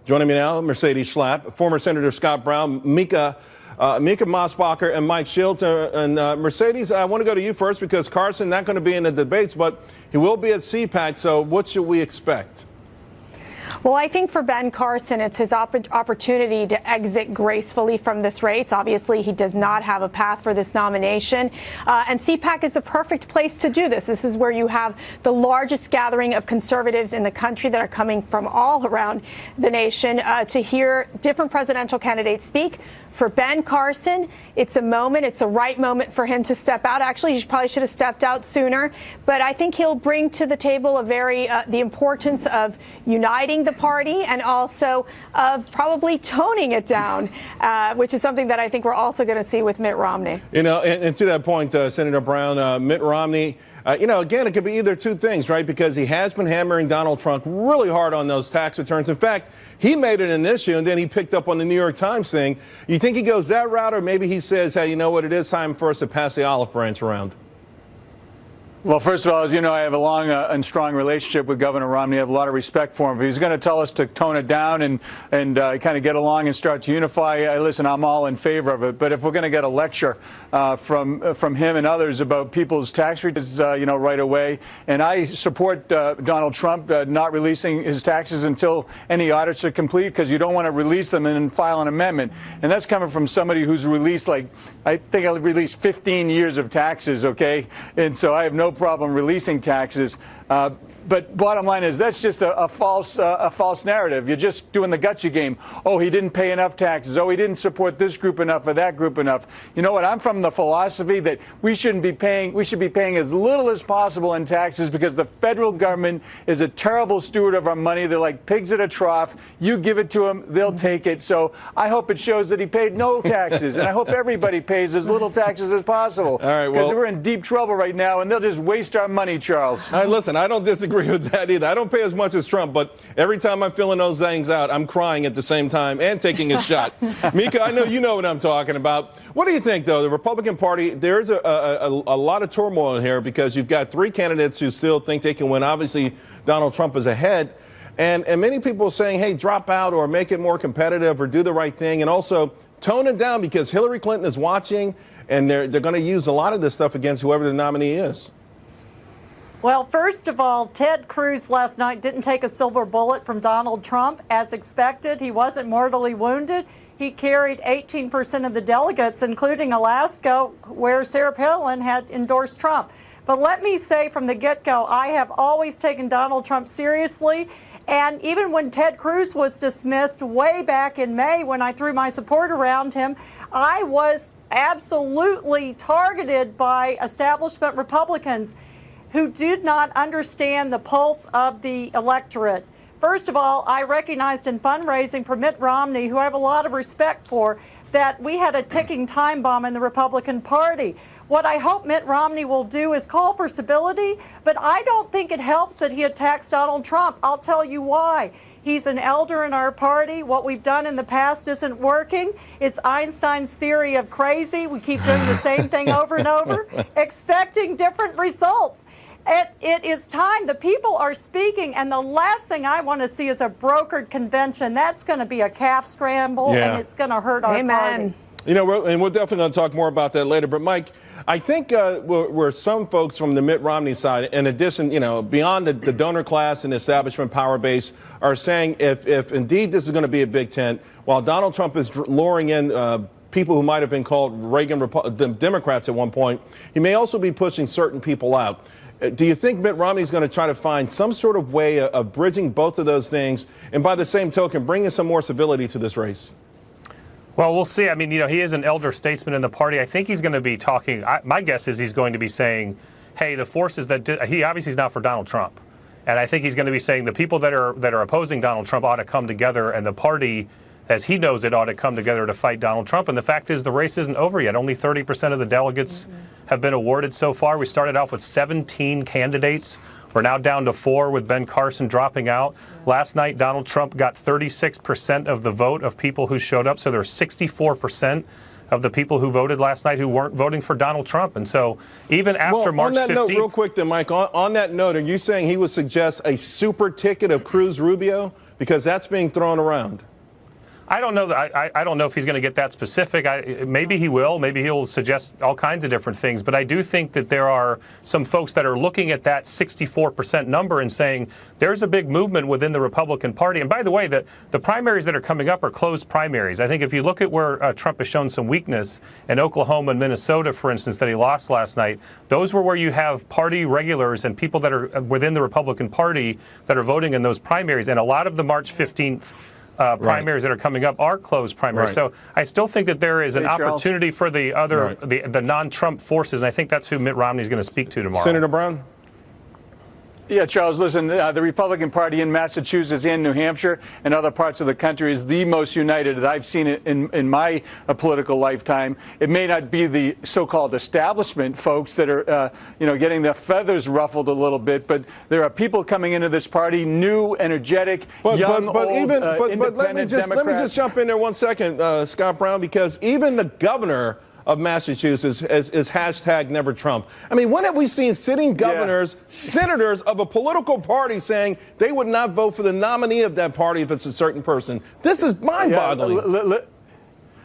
Joining me now, Mercedes Schlapp, former Senator Scott Brown, Mica Mosbacher, and Mike Shields. Mercedes, I want to go to you first because Carson not going to be in the debates, but he will be at CPAC. So what should we expect? Well, I think for Ben Carson, it's his opportunity to exit gracefully from this race. Obviously, he does not have a path for this nomination. And CPAC is a perfect place to do this. This is where you have the largest gathering of conservatives in the country that are coming from all around the nation to hear different presidential candidates speak. For Ben Carson, it's a moment, it's a right moment for him to step out. Actually, he probably should have stepped out sooner. But I think he'll bring to the table the importance of uniting the party and also of probably toning it down, which is something that I think we're also going to see with Mitt Romney. You know, and to that point, Senator Brown, Mitt Romney, again, it could be either two things, right? Because he has been hammering Donald Trump really hard on those tax returns. In fact, he made it an issue, and then he picked up on the New York Times thing. You think he goes that route, or maybe he says, hey, you know what, it is time for us to pass the olive branch around? Well, first of all, as you know, I have a long and strong relationship with Governor Romney. I have a lot of respect for him. If he's going to tell us to tone it down and kind of get along and start to unify, listen, I'm all in favor of it. But if we're going to get a lecture from him and others about people's tax returns, right away, and I support Donald Trump not releasing his taxes until any audits are complete, because you don't want to release them and then file an amendment. And that's coming from somebody who's released, I think I released 15 years of taxes, okay? And so I have no problem releasing taxes. But bottom line is that's just a false narrative. You're just doing the gotcha game. Oh, he didn't pay enough taxes. Oh, he didn't support this group enough or that group enough. You know what? I'm from the philosophy that we should be paying as little as possible in taxes, because the federal government is a terrible steward of our money. They're like pigs at a trough. You give it to them, they'll take it. So I hope it shows that he paid no taxes, and I hope everybody pays as little taxes as possible. All right, because we're in deep trouble right now, and they'll just waste our money, Charles. All right, listen, I don't disagree with that either. I don't pay as much as Trump, but every time I'm filling those things out, I'm crying at the same time and taking a shot. Mica, I know you know what I'm talking about. What do you think, though? The Republican Party, there's a lot of turmoil here because you've got three candidates who still think they can win. Obviously, Donald Trump is ahead. And many people are saying, hey, drop out or make it more competitive or do the right thing. And also tone it down because Hillary Clinton is watching, and they're going to use a lot of this stuff against whoever the nominee is. Well, first of all, Ted Cruz last night didn't take a silver bullet from Donald Trump. As expected, he wasn't mortally wounded. He carried 18% of the delegates, including Alaska, where Sarah Palin had endorsed Trump. But let me say from the get-go, I have always taken Donald Trump seriously. And even when Ted Cruz was dismissed way back in May, when I threw my support around him, I was absolutely targeted by establishment Republicans who did not understand the pulse of the electorate. First of all, I recognized in fundraising for Mitt Romney, who I have a lot of respect for, that we had a ticking time bomb in the Republican Party. What I hope Mitt Romney will do is call for civility, but I don't think it helps that he attacks Donald Trump. I'll tell you why. He's an elder in our party. What we've done in the past isn't working. It's Einstein's theory of crazy. We keep doing the same thing over and over, expecting different results. It is time. The people are speaking, and the last thing I want to see is a brokered convention. That's going to be a calf scramble, and it's going to hurt our party. You know, and we're definitely going to talk more about that later. But, Mike, I think where some folks from the Mitt Romney side, in addition, beyond the donor class and establishment power base, are saying if indeed this is going to be a big tent, while Donald Trump is luring in people who might have been called Reagan Democrats at one point, he may also be pushing certain people out. Do you think Mitt Romney is going to try to find some sort of way of bridging both of those things, and by the same token, bringing some more civility to this race? Well, we'll see. I mean, he is an elder statesman in the party. I think he's going to be talking. My guess is he's going to be saying, hey, the forces he obviously is not for Donald Trump. And I think he's going to be saying the people that are opposing Donald Trump ought to come together, and the party, as he knows it, ought to come together to fight Donald Trump. And the fact is the race isn't over yet. Only 30% of the delegates have been awarded so far. We started off with 17 candidates. We're now down to 4 with Ben Carson dropping out. Last night, Donald Trump got 36% of the vote of people who showed up. So there's 64% of the people who voted last night who weren't voting for Donald Trump. And so even after March 15th... On that note, real quick then, Mike, on that note, are you saying he would suggest a super ticket of Cruz Rubio Because that's being thrown around. I don't know that. I don't know if he's going to get that specific. Maybe he will. Maybe he'll suggest all kinds of different things. But I do think that there are some folks that are looking at that 64% number and saying there's a big movement within the Republican Party. And by the way, the primaries that are coming up are closed primaries. I think if you look at where Trump has shown some weakness in Oklahoma and Minnesota, for instance, that he lost last night, those were where you have party regulars and people that are within the Republican Party that are voting in those primaries. And a lot of the March 15th primaries that are coming up are closed primaries. So I still think that there is an opportunity for the other, the non-Trump forces, and I think that's who Mitt Romney is going to speak to tomorrow. Senator Brown? Yeah, Charles, listen, the Republican Party in Massachusetts and New Hampshire and other parts of the country is the most united that I've seen it in my political lifetime. It may not be the so-called establishment folks that are, getting their feathers ruffled a little bit, but there are people coming into this party, new, energetic, young, old, independent Democrats. Let me just jump in there 1 second, Scott Brown, because even the governor of Massachusetts is hashtag never Trump. I mean, when have we seen sitting governors, senators of a political party saying they would not vote for the nominee of that party if it's a certain person? This is mind-boggling.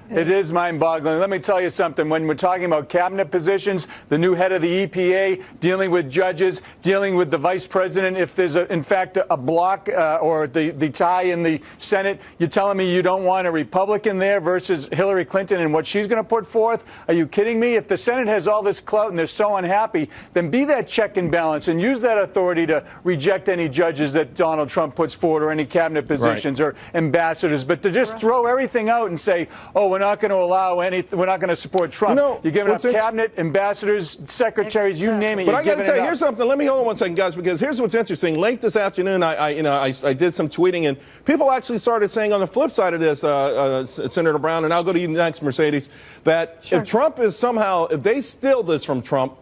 It is mind-boggling. Let me tell you something. When we're talking about cabinet positions, the new head of the EPA, dealing with judges, dealing with the vice president, if there's, in fact, a block or the tie in the Senate, you're telling me you don't want a Republican there versus Hillary Clinton and what she's going to put forth? Are you kidding me? If the Senate has all this clout and they're so unhappy, then be that check and balance and use that authority to reject any judges that Donald Trump puts forward or any cabinet positions or ambassadors. But to just throw everything out and say, oh, we're not going to allow anything. We're not going to support Trump. You're giving up cabinet, ambassadors, secretaries, you name it. But I got to tell you, here's something. Let me hold on 1 second, guys, because here's what's interesting. Late this afternoon, I did some tweeting, and people actually started saying on the flip side of this, Senator Brown, and I'll go to you next, Mercedes, that if Trump is somehow, if they steal this from Trump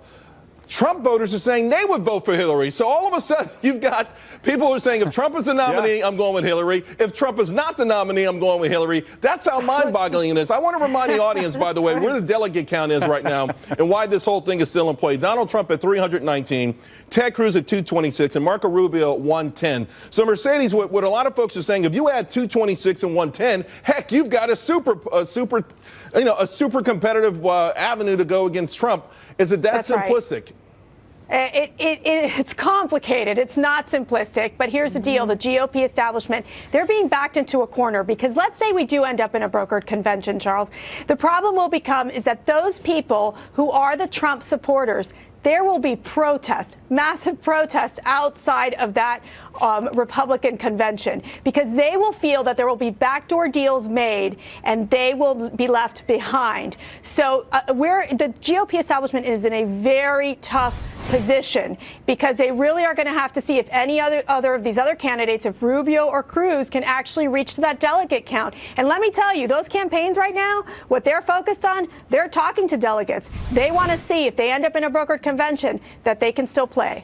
voters are saying they would vote for Hillary. So all of a sudden, you've got people who are saying if Trump is the nominee, I'm going with Hillary. If Trump is not the nominee, I'm going with Hillary. That's how mind-boggling it is. I want to remind the audience, by the way, where the delegate count is right now and why this whole thing is still in play. Donald Trump at 319, Ted Cruz at 226, and Marco Rubio at 110. So, Mercedes, what a lot of folks are saying, if you add 226 and 110, heck, you've got a super competitive avenue to go against Trump. Is it that simplistic? Right. It's complicated. It's not simplistic. But here's the deal. The GOP establishment, they're being backed into a corner because let's say we do end up in a brokered convention, Charles. The problem will become is that those people who are the Trump supporters, there will be protest, massive protest outside of that Republican convention because they will feel that there will be backdoor deals made and they will be left behind. So the GOP establishment is in a very tough position because they really are going to have to see if any other of these other candidates, if Rubio or Cruz, can actually reach to that delegate count. And let me tell you, those campaigns right now, what they're focused on, they're talking to delegates. They want to see if they end up in a brokered convention that they can still play.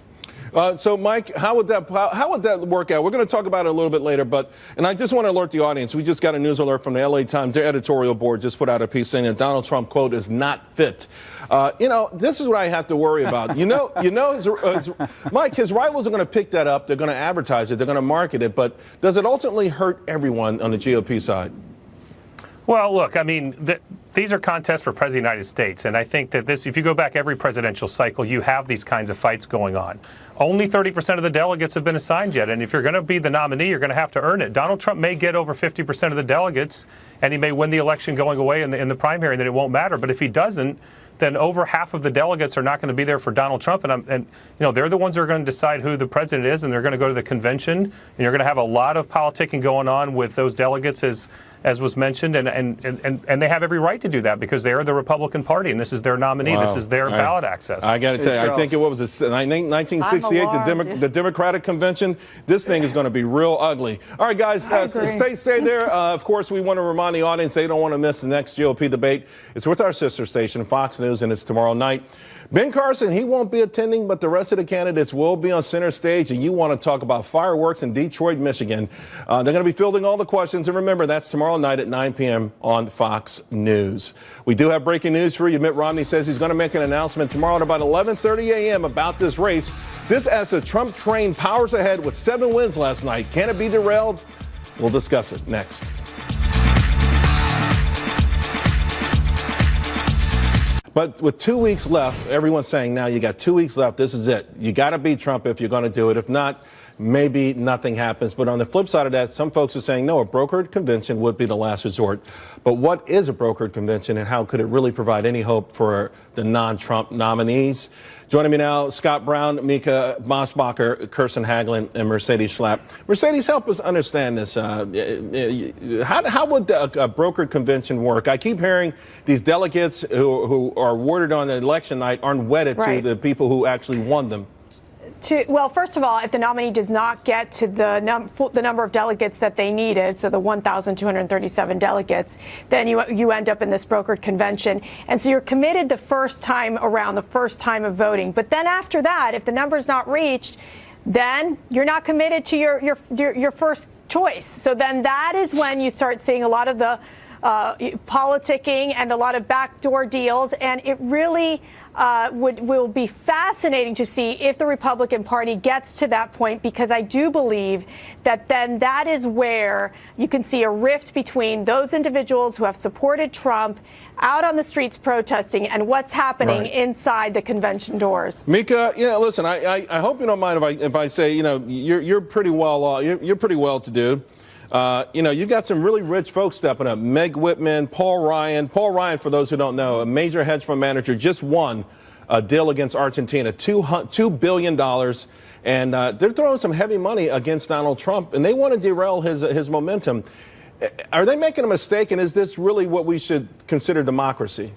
So, Mike, how would that work out? We're going to talk about it a little bit later, and I just want to alert the audience. We just got a news alert from the LA Times. Their editorial board just put out a piece saying that Donald Trump, quote, is not fit. This is what I have to worry about. Mike, his rivals are going to pick that up. They're going to advertise it. They're going to market it. But does it ultimately hurt everyone on the GOP side? Well, look, I mean, these are contests for President of the United States. And I think that if you go back every presidential cycle, you have these kinds of fights going on. Only 30% of the delegates have been assigned yet. And if you're going to be the nominee, you're going to have to earn it. Donald Trump may get over 50% of the delegates, and he may win the election going away in the primary, and then it won't matter. But if he doesn't, then over half of the delegates are not going to be there for Donald Trump. And they're the ones who are going to decide who the president is, and they're going to go to the convention. And you're going to have a lot of politicking going on with those delegates, as was mentioned, and they have every right to do that because they are the Republican Party, and this is their nominee. Wow. This is their ballot access. I got to tell you, I think it was 1968, the Democratic Convention. This thing is going to be real ugly. All right, guys, stay there. Of course, we want to remind the audience they don't want to miss the next GOP debate. It's with our sister station, Fox News, and it's tomorrow night. Ben Carson, he won't be attending, but the rest of the candidates will be on center stage, and you want to talk about fireworks in Detroit, Michigan. They're going to be fielding all the questions, and remember, that's tomorrow night at 9 p.m. on Fox News. We do have breaking news for you. Mitt Romney says he's going to make an announcement tomorrow at about 11:30 a.m. about this race. This as the Trump train powers ahead with 7 wins last night. Can it be derailed? We'll discuss it next. But with 2 weeks left, everyone's saying now you got 2 weeks left. This is it. You got to beat Trump if you're going to do it. If not, maybe nothing happens. But on the flip side of that, some folks are saying, no, a brokered convention would be the last resort. But what is a brokered convention, and how could it really provide any hope for the non-Trump nominees? Joining me now, Scott Brown, Mica Mosbacher, Kirsten Hagelin, and Mercedes Schlapp. Mercedes, help us understand this. How would a brokered convention work? I keep hearing these delegates who are awarded on election night aren't wedded to the people who actually won them. Well, first of all, if the nominee does not get to the number of delegates that they needed, so the 1,237 delegates, then you end up in this brokered convention. And so you're committed the first time around, the first time of voting. But then after that, if the number is not reached, then you're not committed to your first choice. So then that is when you start seeing a lot of the politicking and a lot of backdoor deals, and it really will be fascinating to see if the Republican Party gets to that point, because I do believe that then that is where you can see a rift between those individuals who have supported Trump out on the streets protesting and what's happening inside the convention doors. Mica, listen, I hope you don't mind if I say, you're pretty well you're pretty well to do. You've got some really rich folks stepping up. Meg Whitman, Paul Ryan. Paul Ryan, for those who don't know, a major hedge fund manager, just won a deal against Argentina, $2 billion. And they're throwing some heavy money against Donald Trump, and they want to derail his momentum. Are they making a mistake, and is this really what we should consider democracy?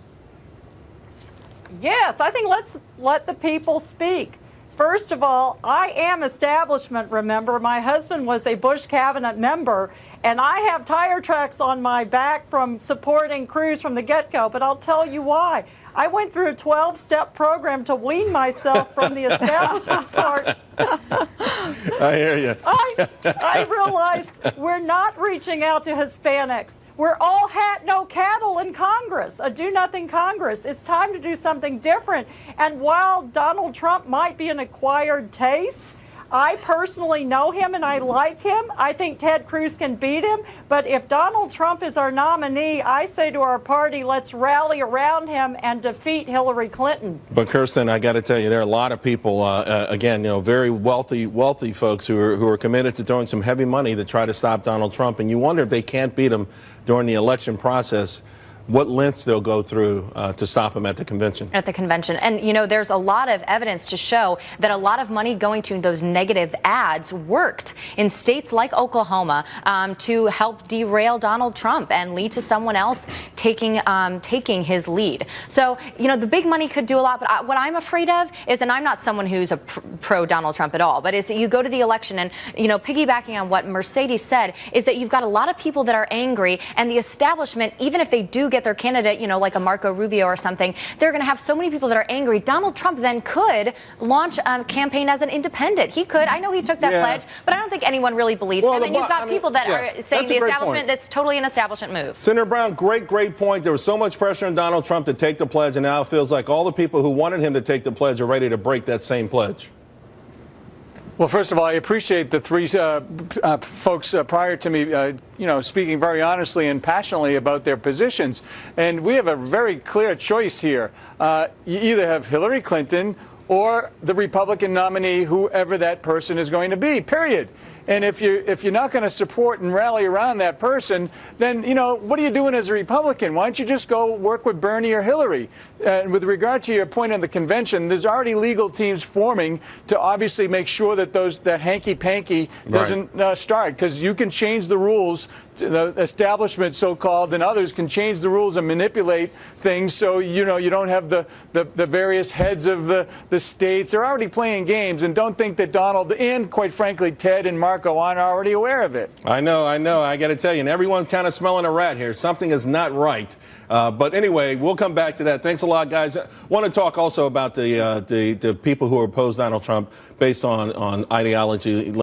Yes, I think let's let the people speak. First of all, I am establishment, remember. My husband was a Bush cabinet member, and I have tire tracks on my back from supporting Cruz from the get-go, but I'll tell you why. I went through a 12-step program to wean myself from the establishment part. I hear you. I realize we're not reaching out to Hispanics. We're all hat, no cattle in Congress, a do-nothing Congress. It's time to do something different. And while Donald Trump might be an acquired taste, I personally know him and I like him. I think Ted Cruz can beat him. But if Donald Trump is our nominee, I say to our party, let's rally around him and defeat Hillary Clinton. But Kirsten, I got to tell you, there are a lot of people, again, very wealthy folks who are committed to throwing some heavy money to try to stop Donald Trump. And you wonder if they can't beat him during the election process, what lengths they'll go through to stop him at the convention. And, there's a lot of evidence to show that a lot of money going to those negative ads worked in states like Oklahoma to help derail Donald Trump and lead to someone else taking his lead. So, the big money could do a lot. But what I'm afraid of is, and I'm not someone who's a pro Donald Trump at all, but is that you go to the election and, piggybacking on what Mercedes said, is that you've got a lot of people that are angry, and the establishment, even if they do get their candidate, like a Marco Rubio or something, they're going to have so many people that are angry. Donald Trump then could launch a campaign as an independent. He could. I know he took that pledge, but I don't think anyone really believes him. And you've got people that are saying the establishment, that's totally an establishment move. Senator Brown, great point. There was so much pressure on Donald Trump to take the pledge, and now it feels like all the people who wanted him to take the pledge are ready to break that same pledge. Well, first of all, I appreciate the three folks prior to me, speaking very honestly and passionately about their positions. And we have a very clear choice here. You either have Hillary Clinton or the Republican nominee, whoever that person is going to be, period. And if you're not going to support and rally around that person, then, what are you doing as a Republican? Why don't you just go work with Bernie or Hillary? And with regard to your point on the convention, there's already legal teams forming to obviously make sure that that hanky-panky doesn't start, because you can change the rules. The establishment, so-called, and others can change the rules and manipulate things so, you don't have the various heads of the states. They're already playing games, and don't think that Donald and, quite frankly, Ted and Marco aren't already aware of it. I know. I got to tell you, and everyone kind of smelling a rat here. Something is not right. But anyway, we'll come back to that. Thanks a lot, guys. I want to talk also about the people who oppose Donald Trump based on ideology.